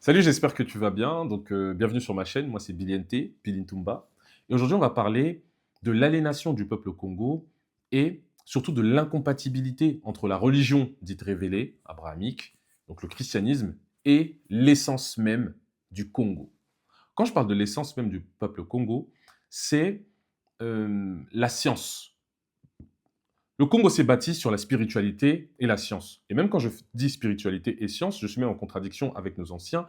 Salut, j'espère que tu vas bien. Bienvenue sur ma chaîne. Moi, c'est Billy NT, Billy Ntumba. Et aujourd'hui, on va parler de l'aliénation du peuple au Congo et surtout de l'incompatibilité entre la religion dite révélée, abrahamique, donc le christianisme, et l'essence même du Congo. Quand je parle de l'essence même du peuple Congo, c'est la science. Le Congo s'est bâti sur la spiritualité et la science. Et même quand je dis spiritualité et science, je suis même en contradiction avec nos anciens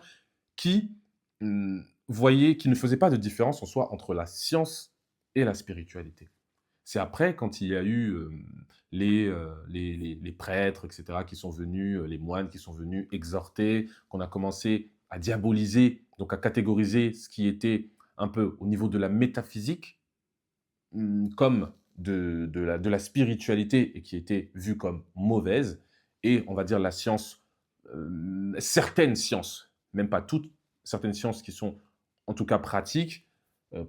qui qui ne faisait pas de différence en soi entre la science et la spiritualité. C'est après, quand il y a eu les prêtres, etc., qui sont venus, les moines qui sont venus exhorter, qu'on a commencé à diaboliser, donc à catégoriser ce qui était un peu au niveau de la métaphysique, comme de la spiritualité et qui était vue comme mauvaise, et on va dire la science, certaines sciences, même pas toutes, certaines sciences qui sont en tout cas pratiques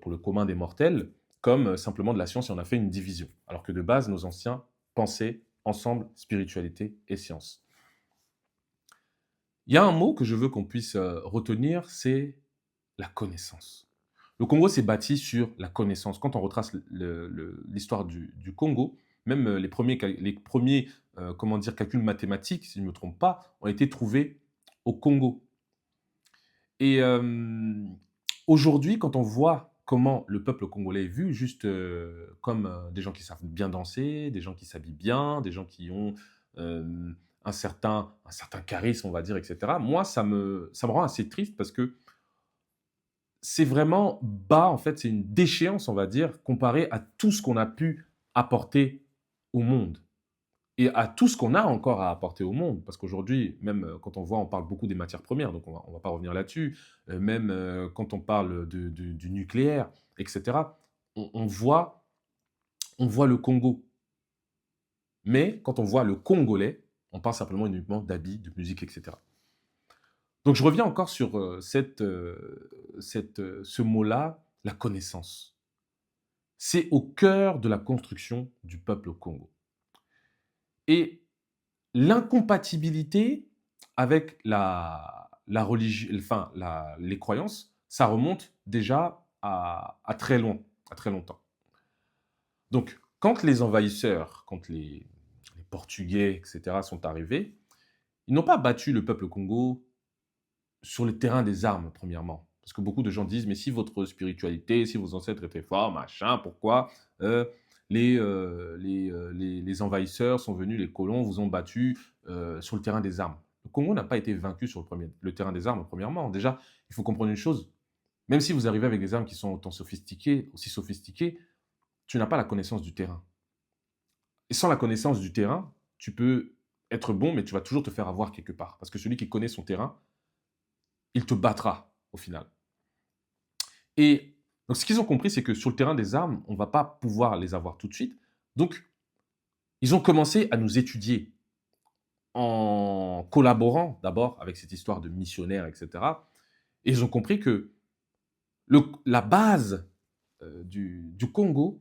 pour le commun des mortels, comme simplement de la science, et on a fait une division. Alors que de base, nos anciens pensaient ensemble spiritualité et science. Il y a un mot que je veux qu'on puisse retenir, c'est la connaissance. Le Congo s'est bâti sur la connaissance. Quand on retrace l'histoire du Congo, même les premiers comment dire, calculs mathématiques, si je ne me trompe pas, ont été trouvés au Congo. Et aujourd'hui, quand on voit comment le peuple congolais est vu, juste comme des gens qui savent bien danser, des gens qui s'habillent bien, des gens qui ont un certain charisme, on va dire, etc., moi, ça me rend assez triste parce que c'est vraiment bas, en fait, c'est une déchéance, on va dire, comparé à tout ce qu'on a pu apporter au monde et à tout ce qu'on a encore à apporter au monde. Parce qu'aujourd'hui, même quand on voit, on parle beaucoup des matières premières, donc on va pas revenir là-dessus. Même quand on parle du nucléaire, etc., on voit le Congo. Mais quand on voit le Congolais, on parle simplement uniquement d'habits, de musique, etc. Donc je reviens encore sur ce mot-là, la connaissance. C'est au cœur de la construction du peuple au Congo. Et l'incompatibilité avec la religion, enfin, les croyances, ça remonte déjà à très loin, à très longtemps. Donc, quand les envahisseurs, quand les Portugais, etc., sont arrivés, ils n'ont pas battu le peuple Congo sur le terrain des armes, premièrement. Parce que beaucoup de gens disent, mais si votre spiritualité, si vos ancêtres étaient forts, machin, pourquoi les envahisseurs sont venus, les colons vous ont battu sur le terrain des armes? Le Congo n'a pas été vaincu sur le terrain des armes, premièrement. Déjà, il faut comprendre une chose, même si vous arrivez avec des armes qui sont autant sophistiquées, aussi sophistiquées, tu n'as pas la connaissance du terrain. Et sans la connaissance du terrain, tu peux être bon, mais tu vas toujours te faire avoir quelque part. Parce que celui qui connaît son terrain, il te battra au final. Et donc, ce qu'ils ont compris, c'est que sur le terrain des armes, on ne va pas pouvoir les avoir tout de suite. Donc, ils ont commencé à nous étudier en collaborant d'abord avec cette histoire de missionnaires, etc. Et ils ont compris que la base du Congo,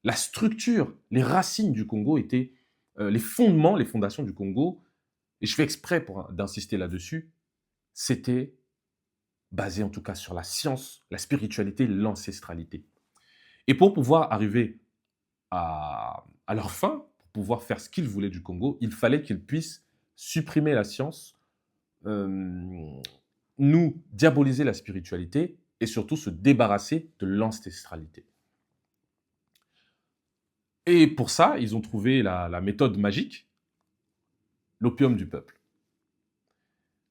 la structure, les racines du Congo étaient les fondements, les fondations du Congo, et je fais exprès d'insister là-dessus, c'était basé en tout cas sur la science, la spiritualité, l'ancestralité. Et pour pouvoir arriver à leur fin, pour pouvoir faire ce qu'ils voulaient du Congo, il fallait qu'ils puissent supprimer la science, nous diaboliser la spiritualité et surtout se débarrasser de l'ancestralité. Et pour ça, ils ont trouvé la méthode magique, l'opium du peuple.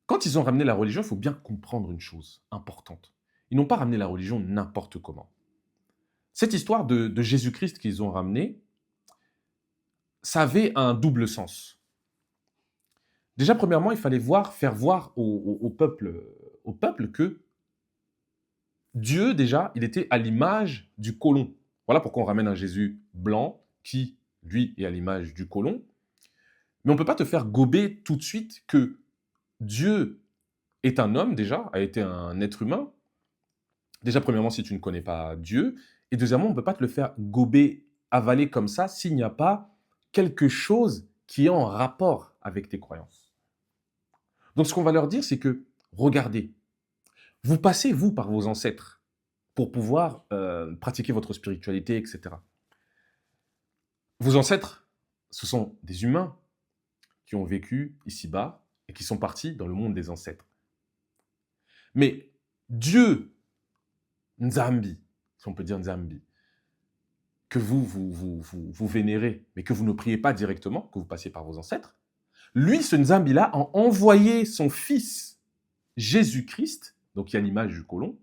Quand ils ont ramené la religion, il faut bien comprendre une chose importante. Ils n'ont pas ramené la religion n'importe comment. Cette histoire de Jésus-Christ qu'ils ont ramené, ça avait un double sens. Déjà, premièrement, il fallait faire voir au peuple que Dieu, déjà, il était à l'image du colon. Voilà pourquoi on ramène un Jésus blanc qui, lui, est à l'image du colon. Mais on ne peut pas te faire gober tout de suite que Dieu est un homme, déjà, a été un être humain. Déjà, premièrement, si tu ne connais pas Dieu. Et deuxièmement, on ne peut pas te le faire gober, avaler comme ça, s'il n'y a pas quelque chose qui est en rapport avec tes croyances. Donc, ce qu'on va leur dire, c'est que, regardez, Vous passez, vous, par vos ancêtres pour pouvoir pratiquer votre spiritualité, etc. Vos ancêtres, ce sont des humains qui ont vécu ici-bas et qui sont partis dans le monde des ancêtres. Mais Dieu, Nzambi, si on peut dire Nzambi, que vous vénérez, mais que vous ne priez pas directement, que vous passiez par vos ancêtres, lui, ce Nzambi-là, a envoyé son fils Jésus-Christ, donc il y a l'image du colon,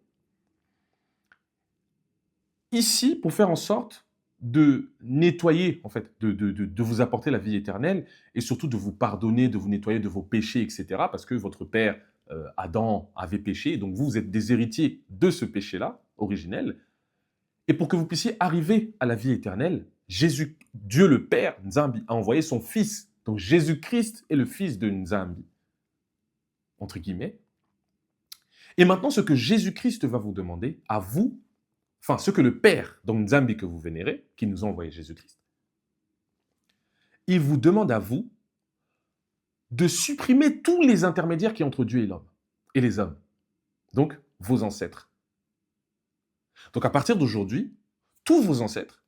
ici pour faire en sorte de nettoyer, en fait, de vous apporter la vie éternelle et surtout de vous pardonner, de vous nettoyer de vos péchés, etc. Parce que votre père Adam avait péché, donc vous êtes des héritiers de ce péché-là, originel. Et pour que vous puissiez arriver à la vie éternelle, Jésus, Dieu le Père, Nzambi, a envoyé son Fils. Donc Jésus-Christ est le Fils de Nzambi, entre guillemets. Et maintenant, ce que Jésus-Christ va vous demander, à vous, enfin, ce que le Père, donc Nzambi que vous vénérez, qui nous a envoyé Jésus-Christ, il vous demande à vous de supprimer tous les intermédiaires qui sont entre Dieu et l'homme, et les hommes. Donc, vos ancêtres. Donc, à partir d'aujourd'hui, tous vos ancêtres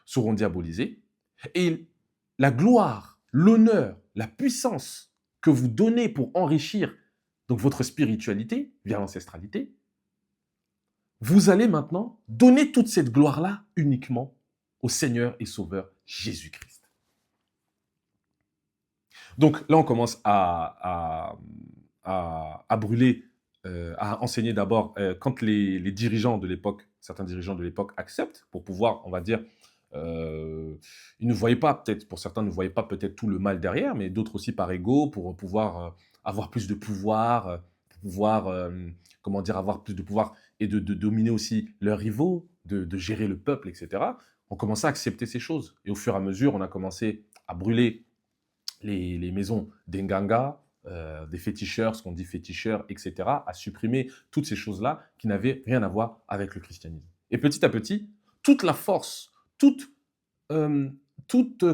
seront diabolisés et la gloire, l'honneur, la puissance que vous donnez pour enrichir donc votre spiritualité via l'ancestralité, vous allez maintenant donner toute cette gloire-là uniquement au Seigneur et Sauveur Jésus-Christ. Donc là, on commence à brûler, à enseigner d'abord, quand les dirigeants de l'époque, certains dirigeants de l'époque acceptent pour pouvoir, on va dire, ils ne voyaient pas, peut-être, pour certains ne voyaient pas peut-être tout le mal derrière, mais d'autres aussi par ego, pour pouvoir avoir plus de pouvoir, pour pouvoir, comment dire, avoir plus de pouvoir et de dominer aussi leurs rivaux, de gérer le peuple, etc. On commençait à accepter ces choses. Et au fur et à mesure, on a commencé à brûler les maisons des Nganga, des féticheurs, ce qu'on dit féticheurs, etc., à supprimer toutes ces choses-là qui n'avaient rien à voir avec le christianisme. Et petit à petit, toute la force,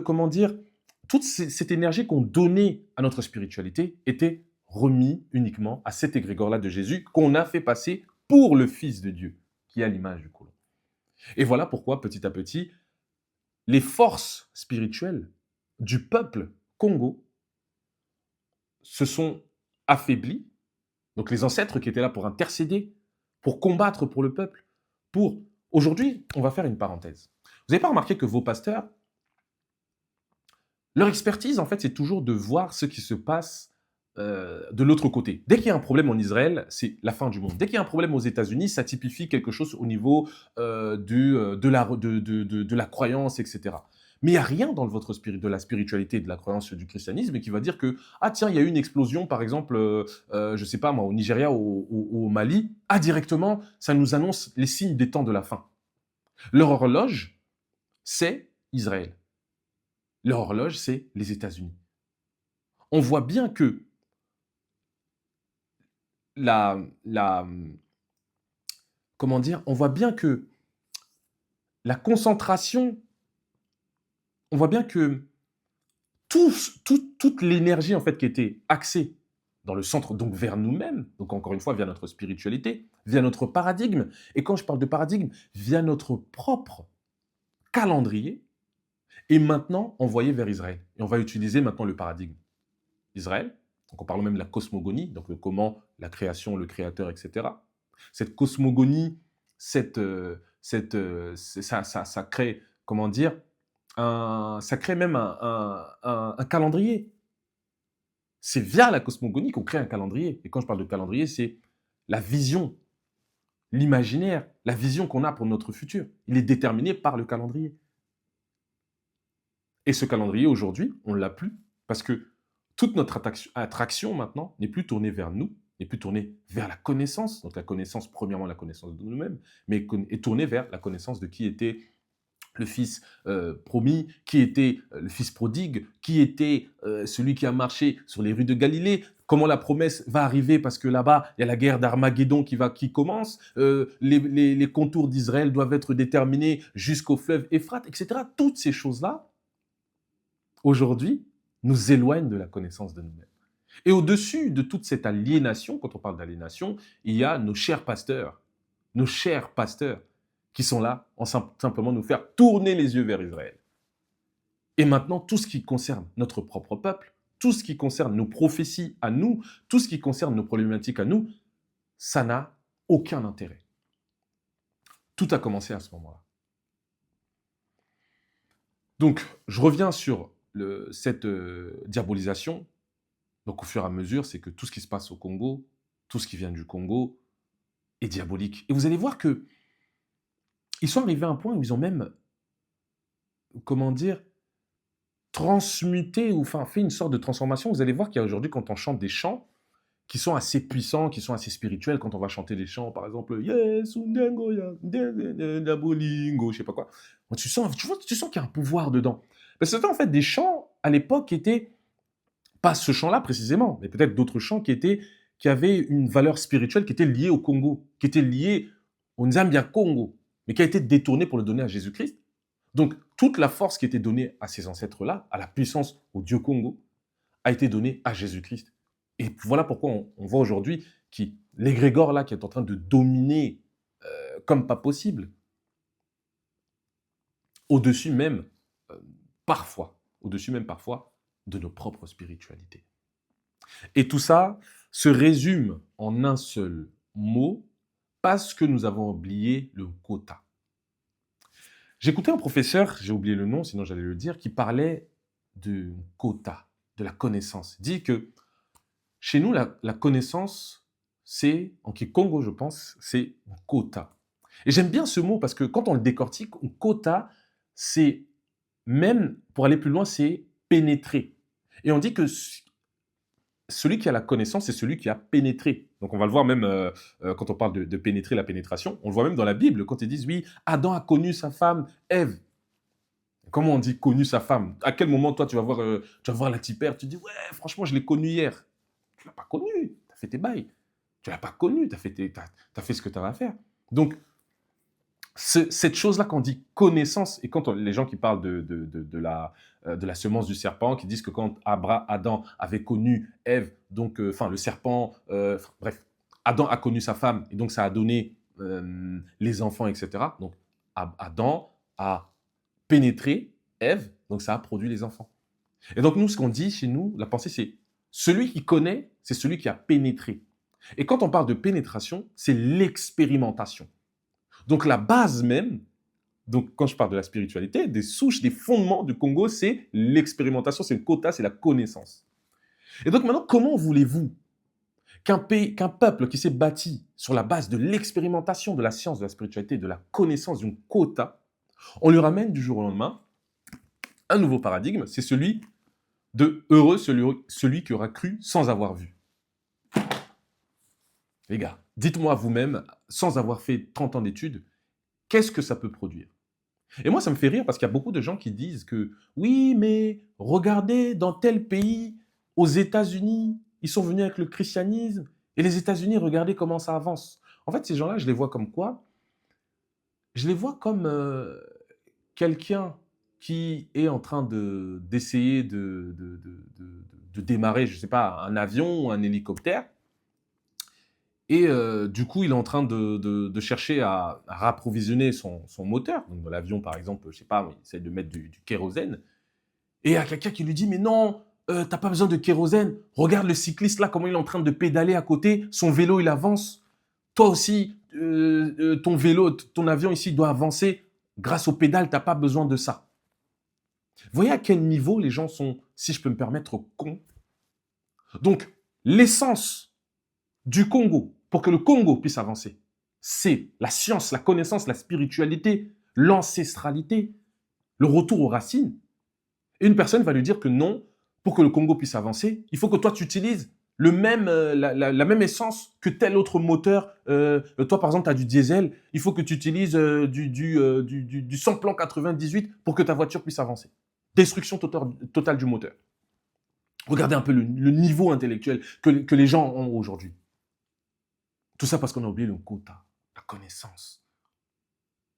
comment dire, toute cette énergie qu'on donnait à notre spiritualité était remis uniquement à cet égrégore-là de Jésus qu'on a fait passer pour le Fils de Dieu, qui est à l'image du colon. Et voilà pourquoi, petit à petit, les forces spirituelles du peuple Congo se sont affaiblies. Donc les ancêtres qui étaient là pour intercéder, pour combattre pour le peuple, pour... Aujourd'hui, on va faire une parenthèse. Vous n'avez pas remarqué que vos pasteurs, leur expertise, en fait, c'est toujours de voir ce qui se passe de l'autre côté. Dès qu'il y a un problème en Israël, c'est la fin du monde. Dès qu'il y a un problème aux États-Unis, ça typifie quelque chose au niveau de la croyance, etc. Mais il n'y a rien dans votre de la spiritualité, de la croyance du christianisme qui va dire que, ah tiens, il y a eu une explosion, par exemple, je ne sais pas moi, au Nigeria, au Mali. Ah, directement, ça nous annonce les signes des temps de la fin. Leur horloge, c'est Israël. Leur horloge, c'est les États-Unis. On voit bien que comment dire, on voit bien que la concentration, on voit bien que toute l'énergie en fait qui était axée dans le centre, donc vers nous-mêmes, donc encore une fois via notre spiritualité, via notre paradigme, et quand je parle de paradigme, via notre propre calendrier, est maintenant envoyé vers Israël. Et on va utiliser maintenant le paradigme Israël, donc on parle même de la cosmogonie, donc le comment, la création, le créateur, etc. Cette cosmogonie, ça crée, comment dire, ça crée même un calendrier. C'est via la cosmogonie qu'on crée un calendrier. Et quand je parle de calendrier, c'est la vision, l'imaginaire, la vision qu'on a pour notre futur. Il est déterminé par le calendrier. Et ce calendrier, aujourd'hui, on ne l'a plus parce que toute notre attraction maintenant n'est plus tournée vers nous, n'est plus tournée vers la connaissance. Donc la connaissance, premièrement la connaissance de nous-mêmes, mais est tournée vers la connaissance de qui était le fils promis, qui était le fils prodigue, qui était celui qui a marché sur les rues de Galilée, comment la promesse va arriver parce que là-bas, il y a la guerre d'Armageddon qui commence, les contours d'Israël doivent être déterminés jusqu'au fleuve Euphrate, etc. Toutes ces choses-là, aujourd'hui, nous éloignent de la connaissance de nous-mêmes. Et au-dessus de toute cette aliénation, quand on parle d'aliénation, il y a nos chers pasteurs, qui sont là en simplement nous faire tourner les yeux vers Israël. Et maintenant, tout ce qui concerne notre propre peuple, tout ce qui concerne nos prophéties à nous, tout ce qui concerne nos problématiques à nous, ça n'a aucun intérêt. Tout a commencé à ce moment-là. Donc, je reviens sur cette diabolisation. Donc, au fur et à mesure, c'est que tout ce qui se passe au Congo, tout ce qui vient du Congo est diabolique. Et vous allez voir que ils sont arrivés à un point où ils ont même, comment dire, transmuté ou enfin fait une sorte de transformation. Vous allez voir qu'il y a aujourd'hui, quand on chante des chants qui sont assez puissants, qui sont assez spirituels, quand on va chanter des chants, par exemple, Yes, undengo ya, la bolingo, je sais pas quoi. Bon, tu sens qu'il y a un pouvoir dedans. Parce que c'était en fait des chants à l'époque qui étaient pas ce chant-là précisément, mais peut-être d'autres chants qui avaient une valeur spirituelle qui était liée au Congo, qui était liée au Nzambia Congo, mais qui a été détournée pour le donner à Jésus-Christ. Donc, toute la force qui était donnée à ces ancêtres-là, à la puissance au Dieu Congo, a été donnée à Jésus-Christ. Et voilà pourquoi on voit aujourd'hui l'égrégore là qui est en train de dominer comme pas possible, au-dessus même, euh, au-dessus même parfois, de nos propres spiritualités. Et tout ça se résume en un seul mot, parce que nous avons oublié le quota. J'écoutais un professeur, j'ai oublié le nom, sinon j'allais le dire, qui parlait du quota, de la connaissance. Il dit que chez nous, la connaissance, c'est, en Kikongo, je pense, c'est un quota. Et j'aime bien ce mot parce que quand on le décortique, un quota, c'est même, pour aller plus loin, c'est pénétrer. Et on dit que celui qui a la connaissance, c'est celui qui a pénétré. Donc on va le voir même quand on parle de pénétrer, la pénétration. On le voit même dans la Bible, quand ils disent, oui, Adam a connu sa femme, Ève. Comment on dit connu sa femme? À quel moment, toi, tu vas voir la tipère, tu dis, ouais, franchement, je l'ai connue hier. Tu l'as pas connue, tu as fait tes bails. Tu l'as pas connue, tu as, t'as fait ce que tu avais à faire. Donc, cette chose-là qu'on dit connaissance, et quand les gens qui parlent de la semence du serpent, qui disent que quand Adam avait connu Ève, donc, enfin, le serpent, bref, Adam a connu sa femme, et donc ça a donné les enfants, etc. Donc, Adam a pénétré Ève, donc ça a produit les enfants. Et donc, nous, ce qu'on dit chez nous, la pensée, c'est celui qui connaît, c'est celui qui a pénétré. Et quand on parle de pénétration, c'est l'expérimentation. Donc, la base même, donc quand je parle de la spiritualité, des souches, des fondements du Congo, c'est l'expérimentation, c'est le quota, c'est la connaissance. Et donc maintenant, comment voulez-vous qu'un peuple qui s'est bâti sur la base de l'expérimentation, de la science, de la spiritualité, de la connaissance, d'un quota, on lui ramène du jour au lendemain un nouveau paradigme, c'est celui de heureux celui qui aura cru sans avoir vu. Les gars, dites-moi vous-même, sans avoir fait 30 ans d'études, qu'est-ce que ça peut produire? Et moi, ça me fait rire parce qu'il y a beaucoup de gens qui disent que oui, mais regardez, dans tel pays, aux États-Unis, ils sont venus avec le christianisme, et les États-Unis, regardez comment ça avance. En fait, ces gens-là, je les vois comme quoi? Je les vois comme quelqu'un qui est en train d'essayer de démarrer, je ne sais pas, un avion ou un hélicoptère. Et du coup, il est en train de chercher à rapprovisionner son moteur. Donc, dans l'avion, par exemple, je ne sais pas, il essaie de mettre du kérosène. Et il y a quelqu'un qui lui dit, mais non, t'as pas besoin de kérosène. Regarde le cycliste là, comment il est en train de pédaler à côté. Son vélo, il avance. Toi aussi, ton vélo, ton avion ici doit avancer. Grâce aux pédales, t'as pas besoin de ça. Vous voyez à quel niveau les gens sont, si je peux me permettre, cons? Donc, l'essence du Congo, pour que le Congo puisse avancer, c'est la science, la connaissance, la spiritualité, l'ancestralité, le retour aux racines. Et une personne va lui dire que non, pour que le Congo puisse avancer, il faut que toi tu utilises la même essence que tel autre moteur. Toi, par exemple, tu as du diesel, il faut que tu utilises du sans-plan 98 pour que ta voiture puisse avancer. Destruction totale du moteur. Regardez un peu le niveau intellectuel que les gens ont aujourd'hui. Tout ça parce qu'on a oublié le quota, la connaissance.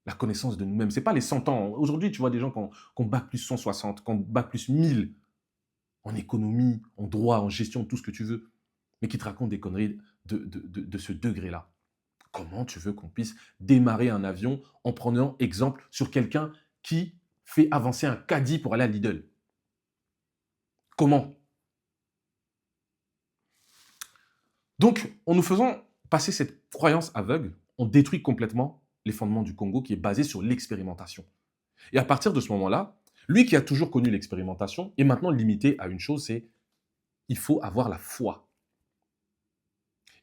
La connaissance de nous-mêmes. Ce n'est pas les 100 ans. Aujourd'hui, tu vois des gens qui ont bac plus 160, qui ont bac plus 1000. en économie, en droit, en gestion, tout ce que tu veux, mais qui te racontent des conneries de ce degré-là. Comment tu veux qu'on puisse démarrer un avion en prenant exemple sur quelqu'un qui fait avancer un caddie pour aller à Lidl? Comment? Donc, en nous faisant passer cette croyance aveugle, on détruit complètement les fondements du Congo qui est basé sur l'expérimentation. Et à partir de ce moment-là, lui qui a toujours connu l'expérimentation est maintenant limité à une chose, c'est il faut avoir la foi.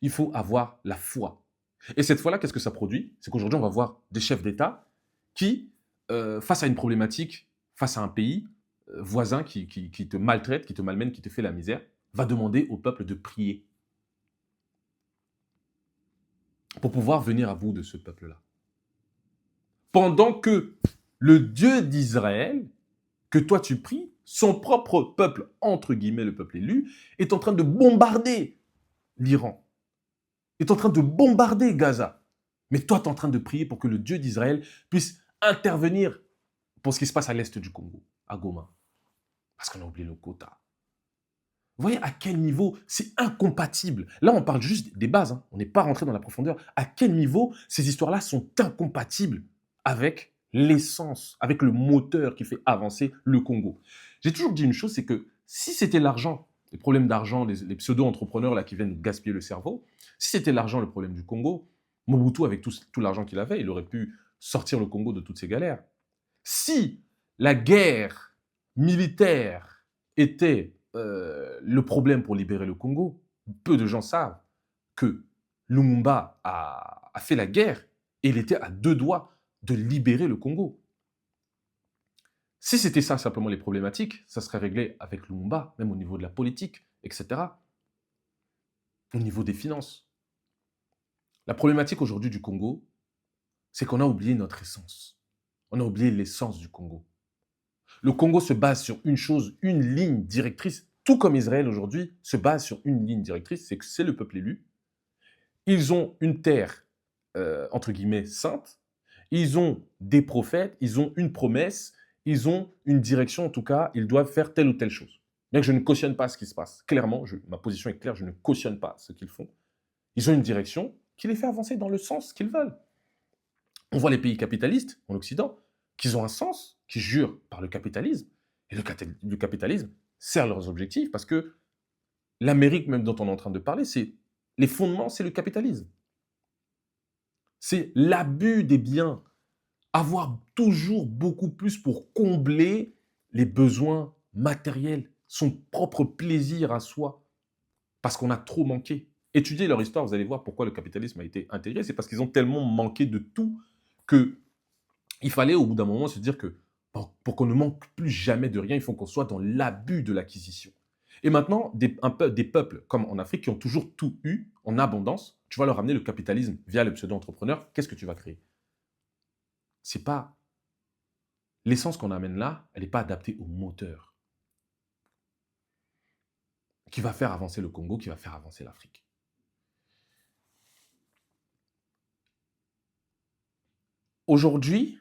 Il faut avoir la foi. Et cette foi-là, qu'est-ce que ça produit? C'est qu'aujourd'hui, on va voir des chefs d'État qui, face à une problématique, face à un pays voisin qui te maltraite, qui te malmène, qui te fait la misère, va demander au peuple de prier pour pouvoir venir à bout de ce peuple-là. Pendant que le Dieu d'Israël, que toi tu pries, son propre peuple, entre guillemets le peuple élu, est en train de bombarder l'Iran, est en train de bombarder Gaza. Mais toi, tu es en train de prier pour que le Dieu d'Israël puisse intervenir pour ce qui se passe à l'est du Congo, à Goma. Parce qu'on a oublié le quota. Vous voyez à quel niveau c'est incompatible. Là, on parle juste des bases, hein. On n'est pas rentré dans la profondeur. À quel niveau ces histoires-là sont incompatibles avec l'essence, avec le moteur qui fait avancer le Congo. J'ai toujours dit une chose, c'est que si c'était l'argent, les problèmes d'argent, les pseudo-entrepreneurs là qui viennent gaspiller le cerveau, si c'était l'argent le problème du Congo, Mobutu, avec tout l'argent qu'il avait, il aurait pu sortir le Congo de toutes ses galères. Si la guerre militaire était le problème pour libérer le Congo, peu de gens savent que Lumumba a fait la guerre et il était à deux doigts de libérer le Congo. Si c'était ça simplement les problématiques, ça serait réglé avec Lumumba, même au niveau de la politique, etc., au niveau des finances. La problématique aujourd'hui du Congo, c'est qu'on a oublié notre essence. On a oublié l'essence du Congo. Le Congo se base sur une chose, une ligne directrice, tout comme Israël aujourd'hui se base sur une ligne directrice, c'est que c'est le peuple élu. Ils ont une terre, entre guillemets, sainte. Ils ont des prophètes, ils ont une promesse, ils ont une direction, en tout cas, ils doivent faire telle ou telle chose. Bien que je ne cautionne pas ce qui se passe. Clairement, ma position est claire, je ne cautionne pas ce qu'ils font. Ils ont une direction qui les fait avancer dans le sens qu'ils veulent. On voit les pays capitalistes, en Occident, qui ont un sens, qui jurent par le capitalisme. Et le capitalisme sert leurs objectifs parce que l'Amérique, même dont on est en train de parler, les fondements, c'est le capitalisme. C'est l'abus des biens. Avoir toujours beaucoup plus pour combler les besoins matériels, son propre plaisir à soi, parce qu'on a trop manqué. Étudiez leur histoire, vous allez voir pourquoi le capitalisme a été intégré. C'est parce qu'ils ont tellement manqué de tout que il fallait au bout d'un moment se dire que pour qu'on ne manque plus jamais de rien, il faut qu'on soit dans l'abus de l'acquisition. Et maintenant, des peuples comme en Afrique qui ont toujours tout eu en abondance, tu vas leur amener le capitalisme via le pseudo-entrepreneur, qu'est-ce que tu vas créer? C'est pas l'essence qu'on amène là, elle n'est pas adaptée au moteur qui va faire avancer le Congo, qui va faire avancer l'Afrique. Aujourd'hui,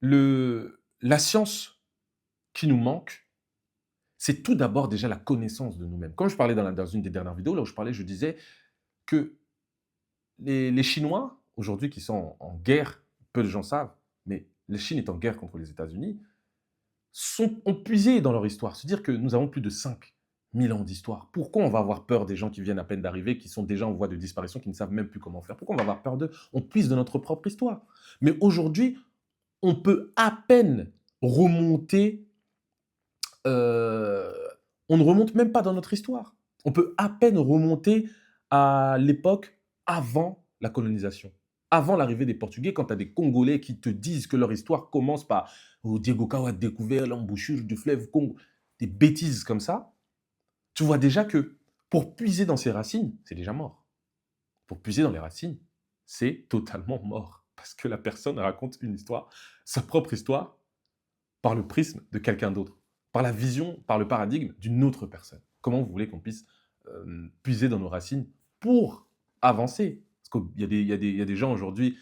la science qui nous manque, c'est tout d'abord déjà la connaissance de nous-mêmes. Comme je parlais dans une des dernières vidéos, là où je disais que les Chinois, aujourd'hui, qui sont en guerre, peu de gens savent, mais la Chine est en guerre contre les États-Unis, ont puisé dans leur histoire. Se dire que nous avons plus de 5000 ans d'histoire. Pourquoi on va avoir peur des gens qui viennent à peine d'arriver, qui sont déjà en voie de disparition, qui ne savent même plus comment faire? Pourquoi on va avoir peur d'eux? On puise de notre propre histoire. Mais aujourd'hui, on peut à peine remonter, euh, on ne remonte même pas dans notre histoire. On peut à peine remonter à l'époque avant la colonisation, avant l'arrivée des Portugais, quand tu as des Congolais qui te disent que leur histoire commence par Diego Cao a découvert l'embouchure du fleuve Congo, des bêtises comme ça, tu vois déjà que pour puiser dans ses racines, c'est déjà mort. Pour puiser dans les racines, c'est totalement mort. Parce que la personne raconte une histoire, sa propre histoire, par le prisme de quelqu'un d'autre, par la vision, par le paradigme d'une autre personne. Comment vous voulez qu'on puisse puiser dans nos racines pour avancer? Parce qu'il y a des gens aujourd'hui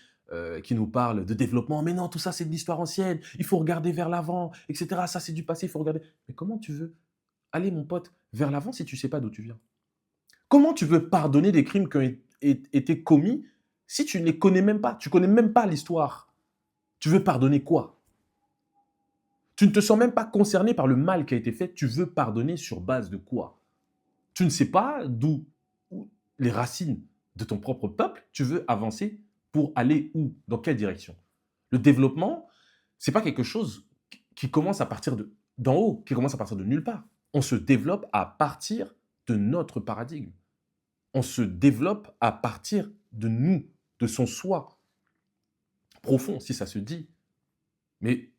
qui nous parlent de développement. Mais non, tout ça, c'est de l'histoire ancienne. Il faut regarder vers l'avant, etc. Ça, c'est du passé, il faut regarder. Mais comment tu veux aller, mon pote, vers l'avant si tu ne sais pas d'où tu viens? Comment tu veux pardonner des crimes qui ont été commis si tu ne les connais même pas? Tu ne connais même pas l'histoire. Tu veux pardonner quoi? Tu ne te sens même pas concerné par le mal qui a été fait. Tu veux pardonner sur base de quoi? Tu ne sais pas où les racines de ton propre peuple. Tu veux avancer pour aller où? Dans quelle direction? Le développement, c'est pas quelque chose qui commence à partir d'en haut, qui commence à partir de nulle part. On se développe à partir de notre paradigme. On se développe à partir de nous, de son soi profond, si ça se dit. Mais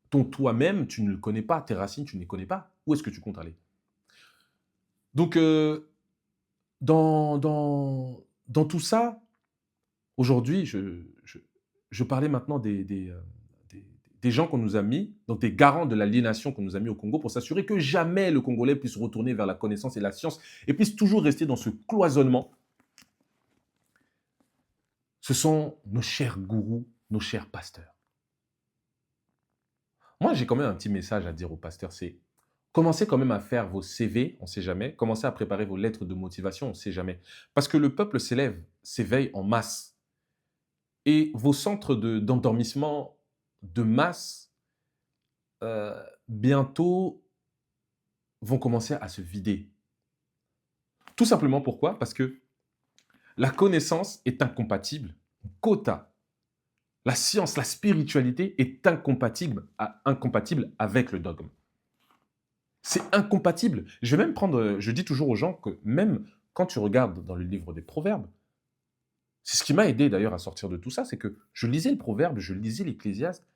ton toi-même, tu ne le connais pas, tes racines, tu ne les connais pas. Où est-ce que tu comptes aller? Donc, dans tout ça, aujourd'hui, je parlais maintenant des des gens qu'on nous a mis, donc des garants de l'aliénation qu'on nous a mis au Congo pour s'assurer que jamais le Congolais puisse retourner vers la connaissance et la science et puisse toujours rester dans ce cloisonnement. Ce sont nos chers gourous, nos chers pasteurs. Moi, j'ai quand même un petit message à dire aux pasteurs, c'est commencez quand même à faire vos CV, on ne sait jamais. Commencez à préparer vos lettres de motivation, on ne sait jamais. Parce que le peuple s'élève, s'éveille en masse. Et vos centres d'endormissement de masse, bientôt, vont commencer à se vider. Tout simplement pourquoi? Parce que la connaissance est incompatible. Quota. La science, la spiritualité est incompatible avec le dogme. C'est incompatible. Je vais même prendre, je dis toujours aux gens que même quand tu regardes dans le livre des Proverbes, c'est ce qui m'a aidé d'ailleurs à sortir de tout ça, c'est que je lisais le Proverbe, je lisais l'Ecclésiaste.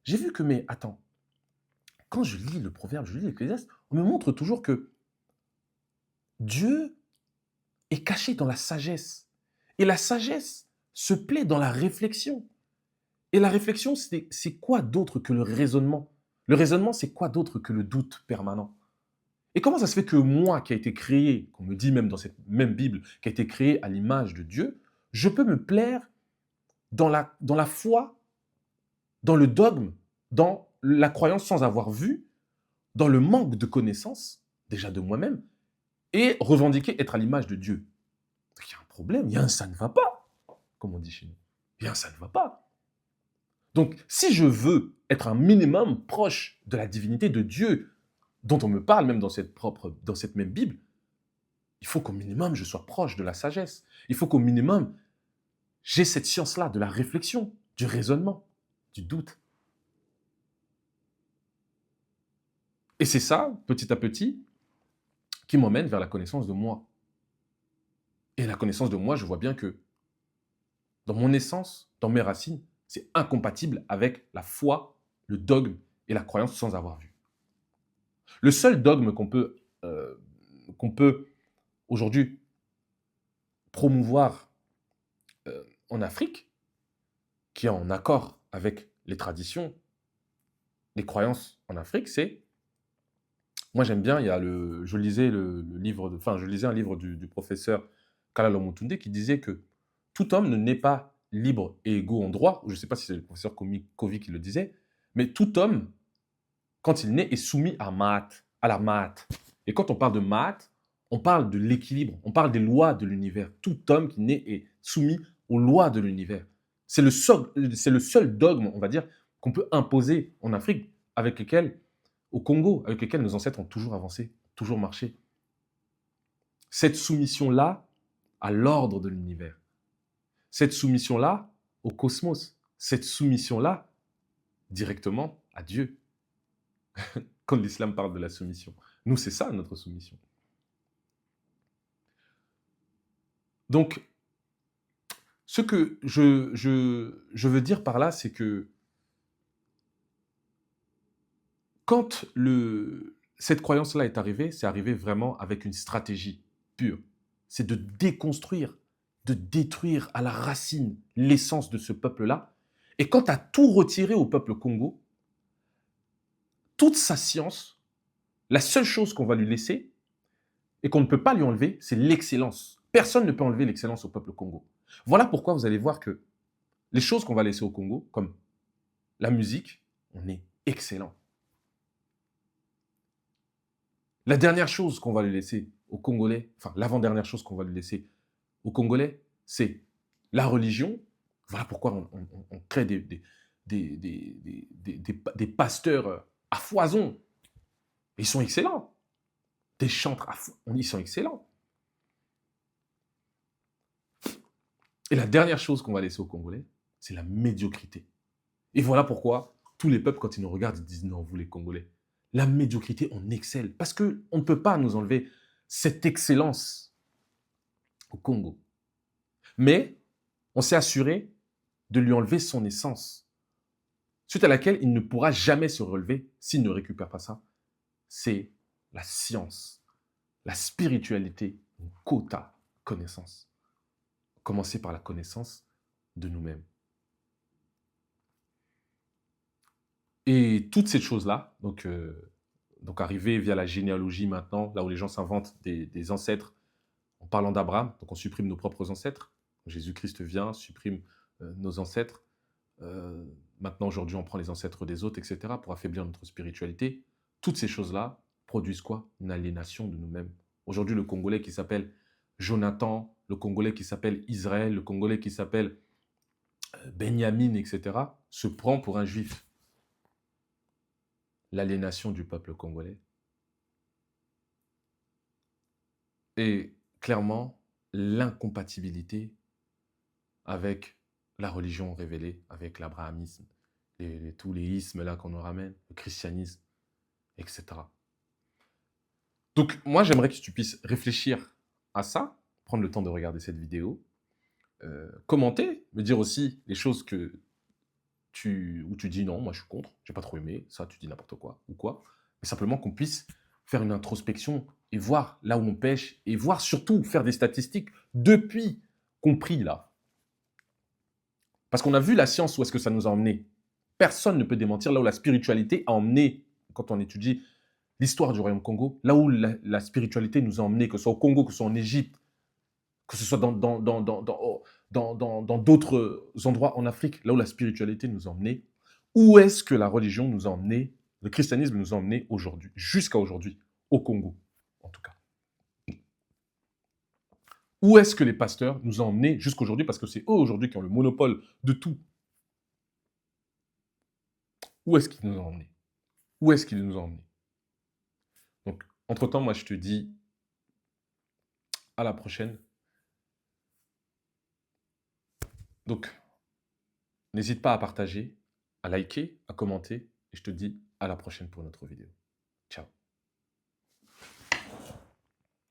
J'ai vu que, mais attends, quand je lis le Proverbe, je lis l'Ecclésiaste, on me montre toujours que Dieu est caché dans la sagesse. Et la sagesse se plaît dans la réflexion. Et la réflexion, c'est quoi d'autre que le raisonnement? Le raisonnement, c'est quoi d'autre que le doute permanent? Et comment ça se fait que moi, qui a été créé, qu'on me dit même dans cette même Bible, qui a été créé à l'image de Dieu, je peux me plaire dans la foi, dans le dogme, dans la croyance sans avoir vu, dans le manque de connaissance, déjà de moi-même, et revendiquer être à l'image de Dieu? Il y a un problème, il y a un ça ne va pas, comme on dit chez nous. Il y a un ça ne va pas. Donc, si je veux être un minimum proche de la divinité de Dieu, dont on me parle même dans cette même Bible, il faut qu'au minimum, je sois proche de la sagesse. Il faut qu'au minimum, j'ai cette science-là de la réflexion, du raisonnement, du doute. Et c'est ça, petit à petit, qui m'emmène vers la connaissance de moi. Et la connaissance de moi, je vois bien que dans mon essence, dans mes racines, c'est incompatible avec la foi, le dogme et la croyance sans avoir vu. Le seul dogme qu'on peut aujourd'hui promouvoir en Afrique, qui est en accord avec les traditions, les croyances en Afrique, c'est, moi j'aime bien, je lisais le livre, je lisais un livre du professeur Kalalo Mutunde qui disait que tout homme ne naît pas libre et égaux en droit, ou je ne sais pas si c'est le professeur Kovi qui le disait, mais tout homme, quand il naît, est soumis à la Maat. Et quand on parle de Maat, on parle de l'équilibre, on parle des lois de l'univers. Tout homme qui naît est soumis aux lois de l'univers. C'est le seul dogme, on va dire, qu'on peut imposer en Afrique, avec lequel, au Congo, avec lequel nos ancêtres ont toujours avancé, toujours marché. Cette soumission-là à l'ordre de l'univers. Cette soumission-là au cosmos. Cette soumission-là directement à Dieu. Quand l'islam parle de la soumission. Nous, c'est ça notre soumission. Donc, ce que je veux dire par là, c'est que quand cette croyance-là est arrivée, c'est arrivé vraiment avec une stratégie pure. C'est de déconstruire, de détruire à la racine l'essence de ce peuple-là. Et quand tu as tout retiré au peuple Congo, toute sa science, la seule chose qu'on va lui laisser et qu'on ne peut pas lui enlever, c'est l'excellence. Personne ne peut enlever l'excellence au peuple Congo. Voilà pourquoi vous allez voir que les choses qu'on va laisser au Congo, comme la musique, on est excellent. La dernière chose qu'on va lui laisser aux Congolais, enfin l'avant-dernière chose qu'on va lui laisser aux Congolais, c'est la religion. Voilà pourquoi on crée des pasteurs à foison. Ils sont excellents. Des chantres à foison, ils sont excellents. Et la dernière chose qu'on va laisser aux Congolais, c'est la médiocrité. Et voilà pourquoi tous les peuples, quand ils nous regardent, ils disent non, vous les Congolais. La médiocrité, on excelle. Parce qu'on ne peut pas nous enlever cette excellence au Congo. Mais on s'est assuré de lui enlever son essence, suite à laquelle il ne pourra jamais se relever s'il ne récupère pas ça. C'est la science, la spiritualité, une quota connaissance. Commencer par la connaissance de nous-mêmes. Et toutes ces choses-là, donc arriver via la généalogie maintenant, là où les gens s'inventent des ancêtres, en parlant d'Abraham, donc on supprime nos propres ancêtres. Jésus-Christ vient, supprime nos ancêtres. Maintenant, aujourd'hui, on prend les ancêtres des autres, etc., pour affaiblir notre spiritualité. Toutes ces choses-là produisent quoi? Une aliénation de nous-mêmes. Aujourd'hui, le Congolais qui s'appelle Jonathan, le Congolais qui s'appelle Israël, le Congolais qui s'appelle Benjamin, etc., se prend pour un juif. L'aliénation du peuple congolais. Et clairement, l'incompatibilité avec la religion révélée, avec l'abrahamisme, tous les ismes là qu'on nous ramène, le christianisme, etc. Donc moi, j'aimerais que tu puisses réfléchir à ça, prendre le temps de regarder cette vidéo, commenter, me dire aussi les choses où tu dis non, moi je suis contre, j'ai pas trop aimé, ça tu dis n'importe quoi, ou quoi. Mais simplement qu'on puisse faire une introspection et voir là où on pêche, et voir surtout faire des statistiques depuis compris là. Parce qu'on a vu la science où est-ce que ça nous a emmené. Personne ne peut démentir là où la spiritualité a emmené, quand on étudie l'histoire du Royaume Congo, là où la spiritualité nous a emmené, que ce soit au Congo, que ce soit en Égypte, que ce soit dans d'autres endroits en Afrique, là où la spiritualité nous a emmenés, où est-ce que la religion nous a emmenés, le christianisme nous a emmenés aujourd'hui, jusqu'à aujourd'hui, au Congo, en tout cas. Où est-ce que les pasteurs nous ont emmenés jusqu'à aujourd'hui, parce que c'est eux aujourd'hui qui ont le monopole de tout. Où est-ce qu'ils nous ont emmenés? Où est-ce qu'ils nous ont emmenés? Donc, entre-temps, moi, je te dis à la prochaine. Donc, n'hésite pas à partager, à liker, à commenter, et je te dis à la prochaine pour une autre vidéo. Ciao.